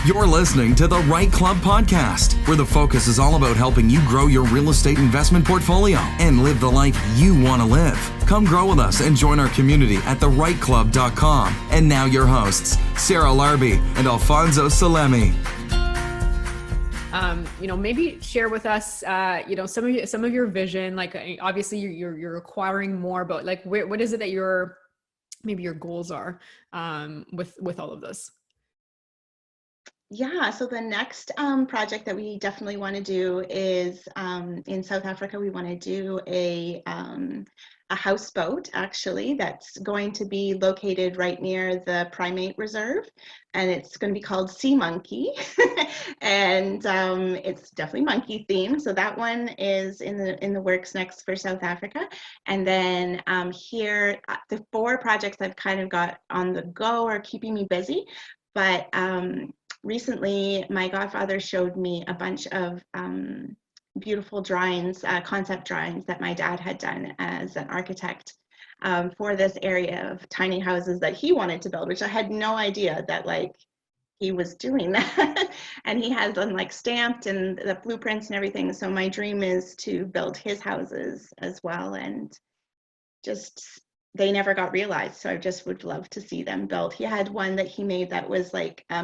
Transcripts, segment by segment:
You're listening to the REITE Club podcast, where the focus is all about helping you grow your real estate investment portfolio and live the life you want to live. Come grow with us and join our community at thereiteclub.com. And now your hosts, Sarah Larby and Alfonso Salemi. Maybe share with us, some of your vision. Like, obviously, you're acquiring more, but like, what is it that your goals are with all of this? Yeah, so the next project that we definitely want to do is in South Africa. We want to do a houseboat, actually, that's going to be located right near the primate reserve, and it's going to be called Sea Monkey, and it's definitely monkey themed. So that one is in the works next for South Africa, and then here the 4 projects I've kind of got on the go are keeping me busy, but recently, my godfather showed me a bunch of beautiful drawings, concept drawings that my dad had done as an architect for this area of tiny houses that he wanted to build, which I had no idea that he was doing that. And he has them stamped and the blueprints and everything. So my dream is to build his houses as well, and just they never got realized, so I just would love to see them built. He had one that he made that was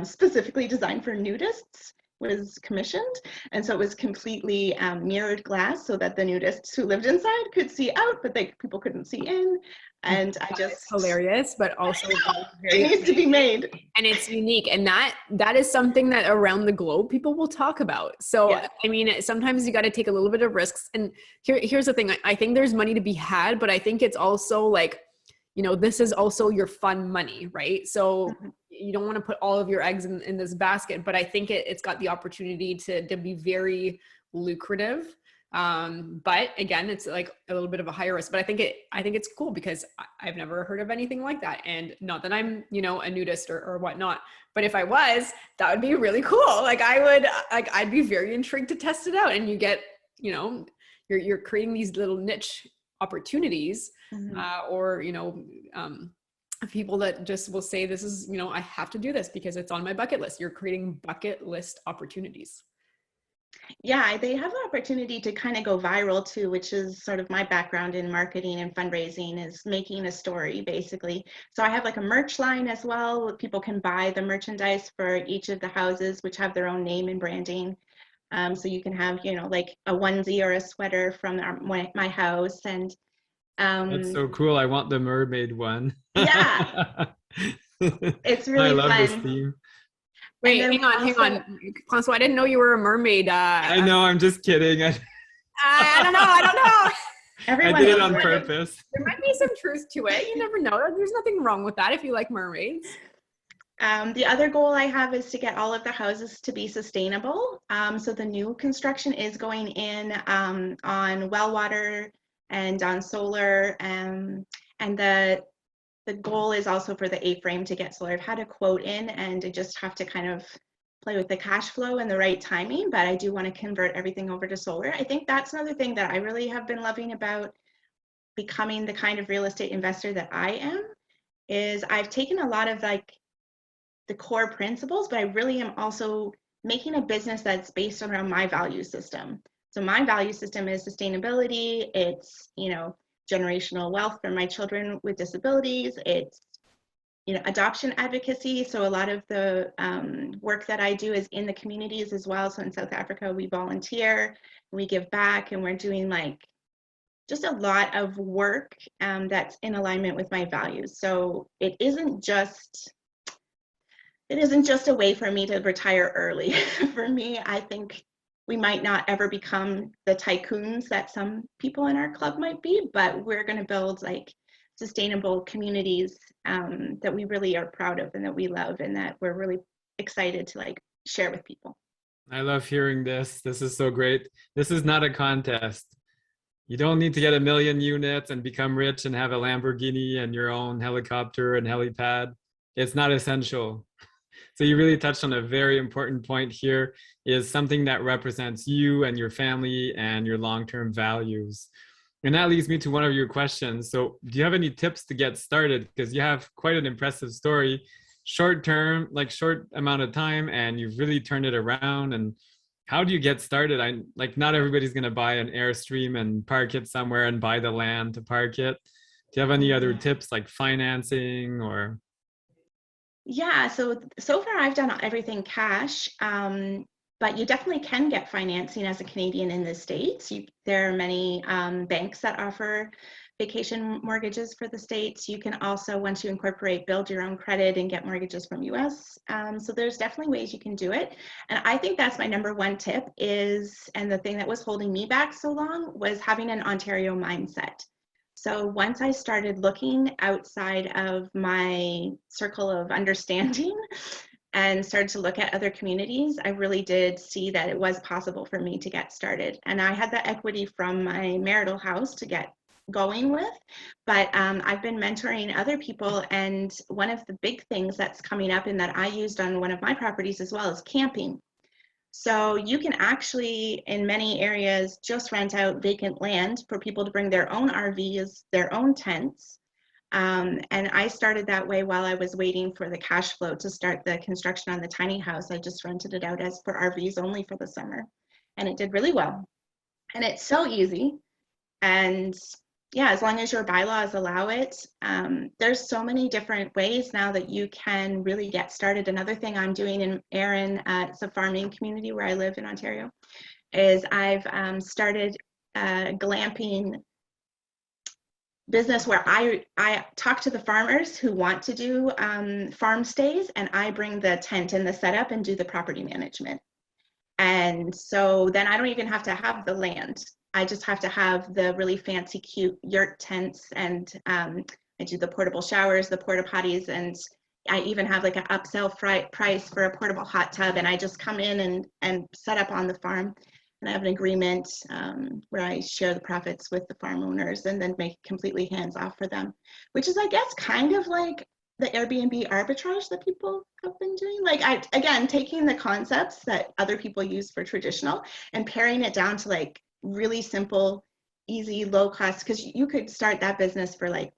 specifically designed for nudists, was commissioned, and so it was completely mirrored glass so that the nudists who lived inside could see out, but people couldn't see in. And It's hilarious, but also it needs to be made, and it's unique, and that is something that around the globe people will talk about. So yeah. I mean, sometimes you got to take a little bit of risks, and here's the thing. I think there's money to be had, but I think it's also this is also your fun money, right? So you don't want to put all of your eggs in this basket, but I think it's got the opportunity to be very lucrative. But again, it's like a little bit of a higher risk, but I think it's cool because I've never heard of anything like that. And not that I'm, a nudist or whatnot, but if I was, that would be really cool. I'd be very intrigued to test it out. And you get, you're creating these little niche opportunities, or people that just will say, this is, I have to do this because it's on my bucket list. You're creating bucket list opportunities. Yeah, they have the opportunity to kind of go viral too, which is sort of my background in marketing and fundraising, is making a story basically. So I have a merch line as well. People can buy the merchandise for each of the houses, which have their own name and branding. So you can have, a onesie or a sweater from my house. And that's so cool. I want the mermaid one. Yeah, it's really fun. I love this theme. Wait, hang on. So I didn't know you were a mermaid. I know, I'm just kidding. I don't know. Everyone I did it on purpose. There might be some truth to it. You never know. There's nothing wrong with that if you like mermaids. The other goal I have is to get all of the houses to be sustainable. So the new construction is going in on well water and on solar, and the goal is also for the A-frame to get solar. I've had a quote in, and I just have to kind of play with the cash flow and the right timing, but I do want to convert everything over to solar. I think that's another thing that I really have been loving about becoming the kind of real estate investor that I am, is I've taken a lot of the core principles, but I really am also making a business that's based around my value system. So my value system is sustainability. It's, generational wealth for my children with disabilities. It's, adoption advocacy. So a lot of the work that I do is in the communities as well. So in South Africa, we volunteer, we give back, and we're doing just a lot of work that's in alignment with my values. So it isn't just a way for me to retire early. For me, I think we might not ever become the tycoons that some people in our club might be, but we're going to build sustainable communities that we really are proud of and that we love and that we're really excited to share with people. I love hearing this. This is so great. This is not a contest. You don't need to get 1 million units and become rich and have a Lamborghini and your own helicopter and helipad. It's not essential. So you really touched on a very important point here, is something that represents you and your family and your long-term values. And that leads me to one of your questions. So do you have any tips to get started? Because you have quite an impressive story. short term, like short amount of time, and you've really turned it around. And how do you get started? I like not everybody's going to buy an Airstream and park it somewhere and buy the land to park it. Do you have any other tips like financing or? Yeah, so far I've done everything cash, but you definitely can get financing as a Canadian in the States. There are many banks that offer vacation mortgages for the States. You can also, once you incorporate, build your own credit and get mortgages from US. So there's definitely ways you can do it. And I think that's my number one tip is, and the thing that was holding me back so long was having an Ontario mindset. So once I started looking outside of my circle of understanding and started to look at other communities, I really did see that it was possible for me to get started. And I had the equity from my marital house to get going with, but I've been mentoring other people. And one of the big things that's coming up and that I used on one of my properties as well is camping. So you can actually, in many areas, just rent out vacant land for people to bring their own RVs, their own tents. And I started that way while I was waiting for the cash flow to start the construction on the tiny house. I just rented it out as for RVs only for the summer. And it did really well. And it's so easy. And yeah, as long as your bylaws allow it, there's so many different ways now that you can really get started. Another thing I'm doing in Erin, it's a farming community where I live in Ontario, is I've started a glamping business where I talk to the farmers who want to do farm stays, and I bring the tent and the setup and do the property management. And so then I don't even have to have the land. I just have to have the really fancy, cute yurt tents, and I do the portable showers, the porta potties, and I even have like an upsell price for a portable hot tub. And I just come in and set up on the farm, and I have an agreement where I share the profits with the farm owners and then make it completely hands off for them, which is, I guess, kind of like the Airbnb arbitrage that people have been doing. Like, again, taking the concepts that other people use for traditional and paring it down to like really simple, easy, low cost, because you could start that business for like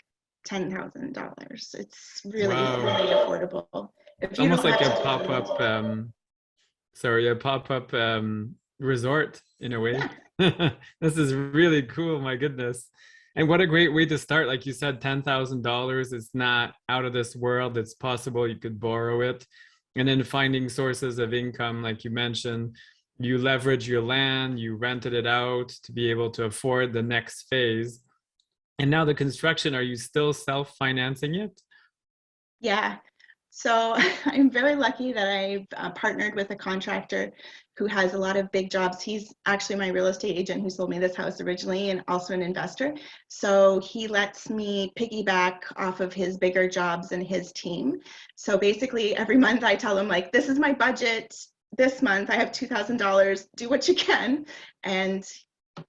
$10,000. It's really, Wow. really affordable. It's almost like a pop-up, a pop-up resort in a way. Yeah. This is really cool, my goodness. And what a great way to start. Like you said, $10,000 is not out of this world. It's possible you could borrow it. And then finding sources of income, like you mentioned, you leverage your land, you rented it out to be able to afford the next phase. And now the construction, are you still self-financing it? Yeah. So I'm very lucky that I've partnered with a contractor who has a lot of big jobs. He's actually my real estate agent who sold me this house originally, and also an investor. So he lets me piggyback off of his bigger jobs and his team. So basically every month I tell him, like, this is my budget. This month I have $2,000, do what you can. And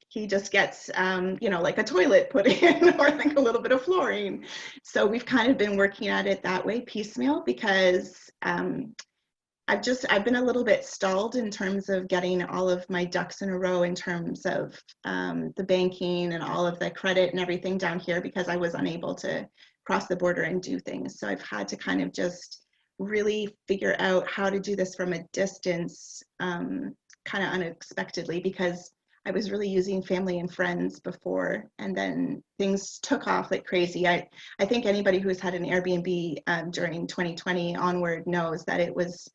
he just gets, like a toilet put in or like a little bit of flooring. So we've kind of been working at it that way, piecemeal, because I've been a little bit stalled in terms of getting all of my ducks in a row in terms of the banking and all of the credit and everything down here, because I was unable to cross the border and do things. So I've had to kind of just really figure out how to do this from a distance, kind of unexpectedly, because I was really using family and friends before, and then things took off like crazy. I think anybody who's had an Airbnb during 2020 onward knows that it was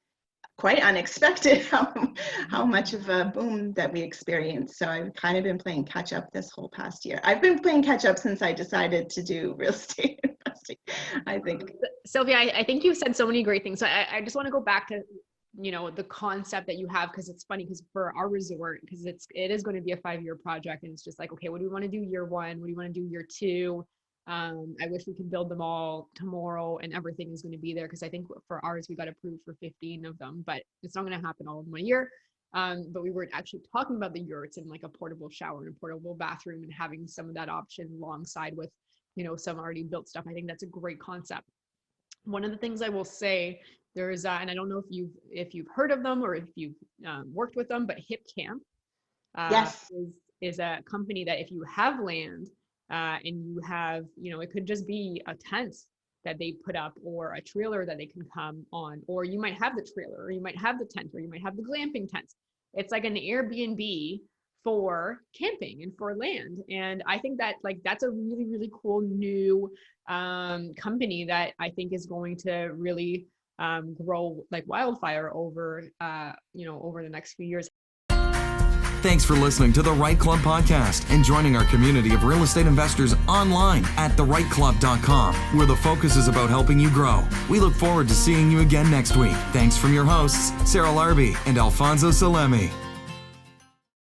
quite unexpected how much of a boom that we experienced. So I've kind of been playing catch up this whole past year. I've been playing catch up since I decided to do real estate investing, I think. Sylvia, I think you've said so many great things. So I just want to go back to the concept that you have, because it's funny, because for our resort, because it is going to be a 5-year project, and it's just like, okay, what do we want to do year 1? What do you want to do year 2? I wish we could build them all tomorrow and everything is going to be there, because I think for ours we got approved for 15 of them, but it's not going to happen all in 1 year. But we were actually talking about the yurts and like a portable shower and a portable bathroom, and having some of that option alongside with some already built stuff. I think that's a great concept. One of the things I will say, there's and I don't know if you've heard of them or if you've worked with them, but Hip Camp Yes. is a company that if you have land and you have, it could just be a tent that they put up, or a trailer that they can come on, or you might have the trailer, or you might have the tent, or you might have the glamping tent. It's like an Airbnb for camping and for land. And I think that like that's a really, really cool new company that I think is going to really grow like wildfire over over the next few years. Thanks for listening to the REITE Club podcast and joining our community of real estate investors online at thereiteclub.com, where the focus is about helping you grow. We look forward to seeing you again next week. Thanks from your hosts, Sarah Larby and Alfonso Salemi.